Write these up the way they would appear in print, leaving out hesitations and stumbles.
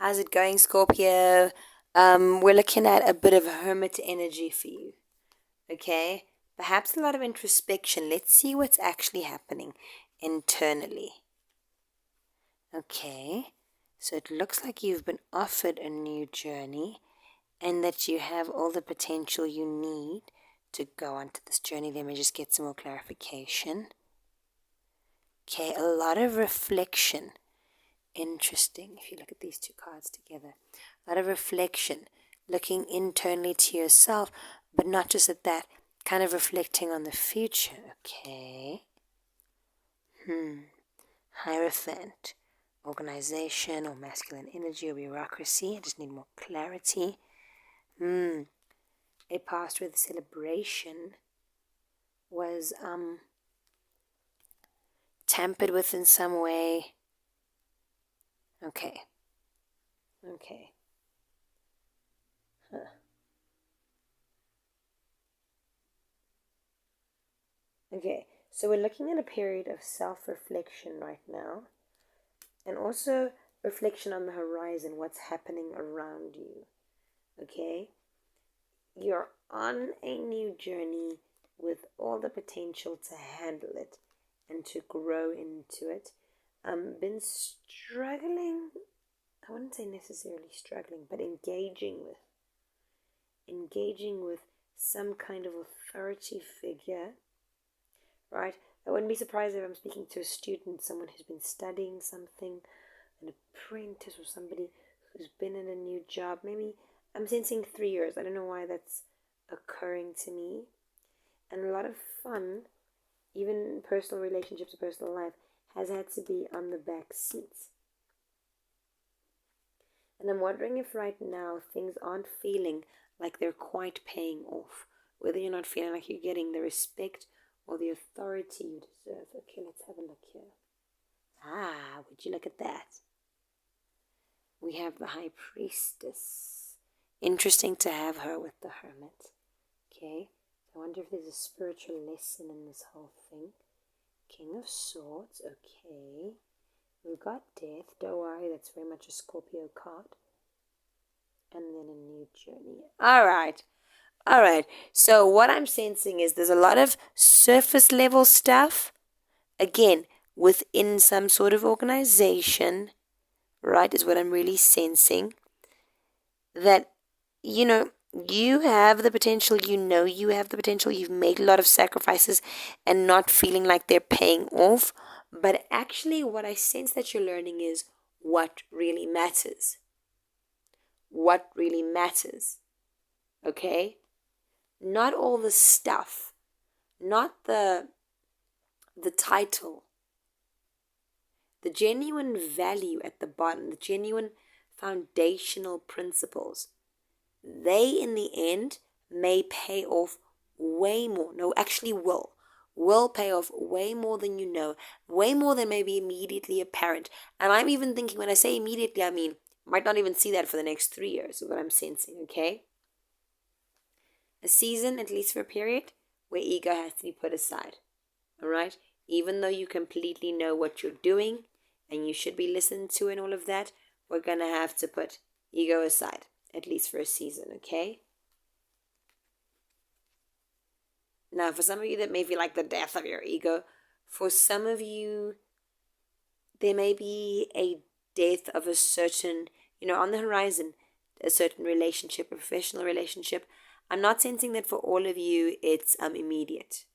How's it going, Scorpio? We're looking at a bit of hermit energy for you. Okay? Perhaps a lot of introspection. Let's see what's actually happening internally. Okay. So it looks like you've been offered a new journey and that you have all the potential you need to go onto this journey. Let me just get some more clarification. Okay, a lot of reflection. Interesting. If you look at these two cards together, a lot of reflection, looking internally to yourself, but not just at that, kind of reflecting on the future. Okay. Hierophant, organization or masculine energy or bureaucracy. I just need more clarity. A past where the celebration was tampered with in some way. Okay. Okay, so we're looking at a period of self-reflection right now, and also reflection on the horizon, what's happening around you. Okay, you're on a new journey with all the potential to handle it and to grow into it. Been struggling, I wouldn't say necessarily struggling, but engaging with some kind of authority figure, right? I wouldn't be surprised if I'm speaking to a student, someone who's been studying something, an apprentice or somebody who's been in a new job. Maybe I'm sensing 3 years. I don't know why that's occurring to me. And a lot of fun, even personal relationships or personal life, has had to be on the back seats. And I'm wondering if right now things aren't feeling like they're quite paying off. Whether you're not feeling like you're getting the respect or the authority you deserve. Okay, let's have a look here. Would you look at that? We have the High Priestess. Interesting to have her with the Hermit. Okay, I wonder if there's a spiritual lesson in this whole thing. King of Swords, okay. We've got Death, don't worry, that's very much a Scorpio card. And then a new journey. Alright, so what I'm sensing is there's a lot of surface level stuff, again, within some sort of organization, right, is what I'm really sensing. That, you have the potential, you have the potential, you've made a lot of sacrifices and not feeling like they're paying off. But actually what I sense that you're learning is what really matters. What really matters. Okay? Not all the stuff, not the title, the genuine value at the bottom, the genuine foundational principles. They, in the end, may pay off way more. No, actually will pay off way more than you know, way more than maybe immediately apparent. And I'm even thinking, when I say immediately, I mean, might not even see that for the next 3 years, is what I'm sensing, okay? A season, at least for a period, where ego has to be put aside. Alright? Even though you completely know what you're doing and you should be listened to and all of that, we're going to have to put ego aside, at least for a season, okay? Now, for some of you, that may feel like the death of your ego. For some of you, there may be a death of a certain, on the horizon, a certain relationship, a professional relationship. I'm not sensing that for all of you it's immediate.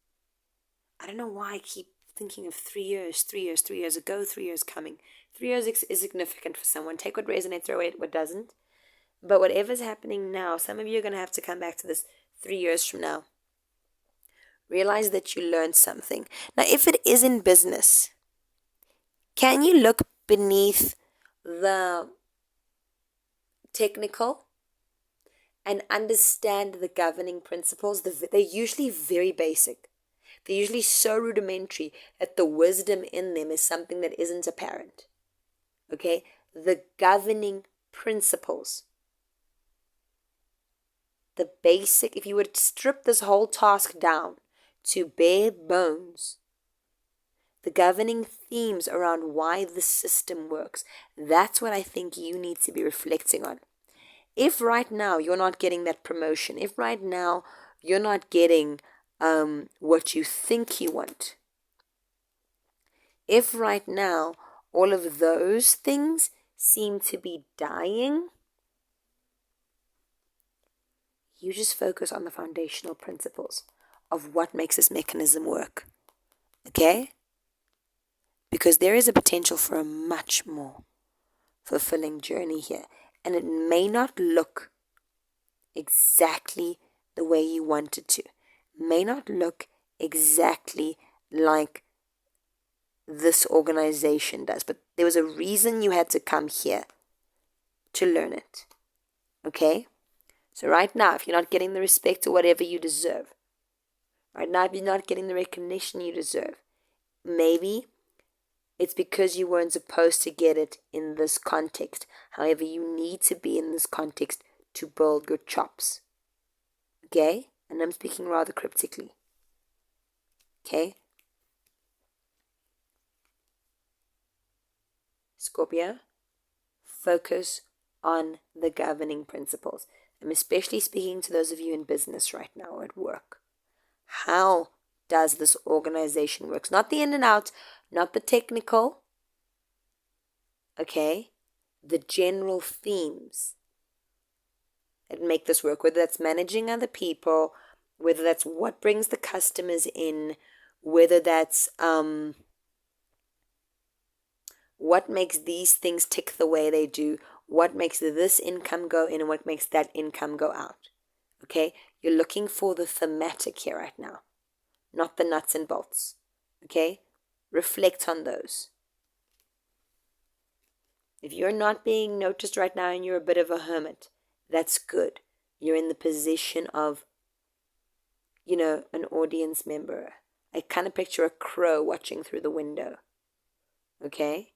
I don't know why I keep thinking of 3 years, 3 years, 3 years ago, 3 years coming. 3 years is significant for someone. Take what resonates, throw away what doesn't. But whatever's happening now, some of you are going to have to come back to this 3 years from now. Realize that you learned something. Now, if it is in business, can you look beneath the technical and understand the governing principles? They're usually very basic. They're usually so rudimentary that the wisdom in them is something that isn't apparent. Okay? The governing principles. The basic, if you would strip this whole task down to bare bones, the governing themes around why the system works. That's what I think you need to be reflecting on. If right now you're not getting that promotion, if right now you're not getting what you think you want, if right now all of those things seem to be dying, you just focus on the foundational principles of what makes this mechanism work. Okay? Because there is a potential for a much more fulfilling journey here. And it may not look exactly the way you want it to. May not look exactly like this organization does. But there was a reason you had to come here to learn it. Okay? So right now, if you're not getting the respect or whatever you deserve, right now if you're not getting the recognition you deserve, maybe it's because you weren't supposed to get it in this context. However, you need to be in this context to build your chops. Okay? And I'm speaking rather cryptically. Okay? Scorpio, focus on the governing principles. I'm especially speaking to those of you in business right now or at work. How does this organization work? Not the in and out, not the technical. Okay? The general themes that make this work, whether that's managing other people, whether that's what brings the customers in, whether that's what makes these things tick the way they do, what makes this income go in and what makes that income go out. Okay? You're looking for the thematic here right now, not the nuts and bolts. Okay? Reflect on those. If you're not being noticed right now and you're a bit of a hermit, that's good. You're in the position of, an audience member. I kind of picture a crow watching through the window. Okay?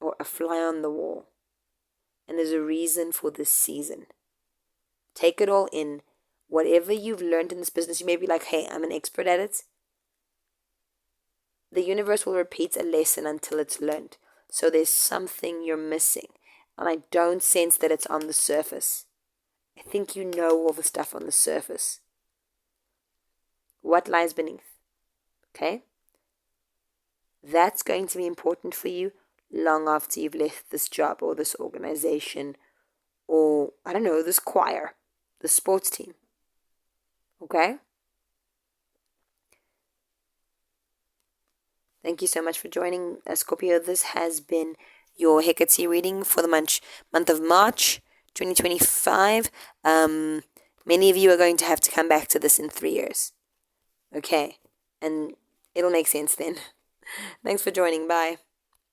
Or a fly on the wall. And there's a reason for this season. Take it all in. Whatever you've learned in this business, you may be like, hey, I'm an expert at it. The universe will repeat a lesson until it's learned. So there's something you're missing. And I don't sense that it's on the surface. I think you know all the stuff on the surface. What lies beneath? Okay? That's going to be important for you long after you've left this job or this organization or, I don't know, this choir, the sports team. Okay? Thank you so much for joining, Scorpio. This has been your Hekate reading for the month of March 2025. Many of you are going to have to come back to this in 3 years. Okay? And it'll make sense then. Thanks for joining. Bye.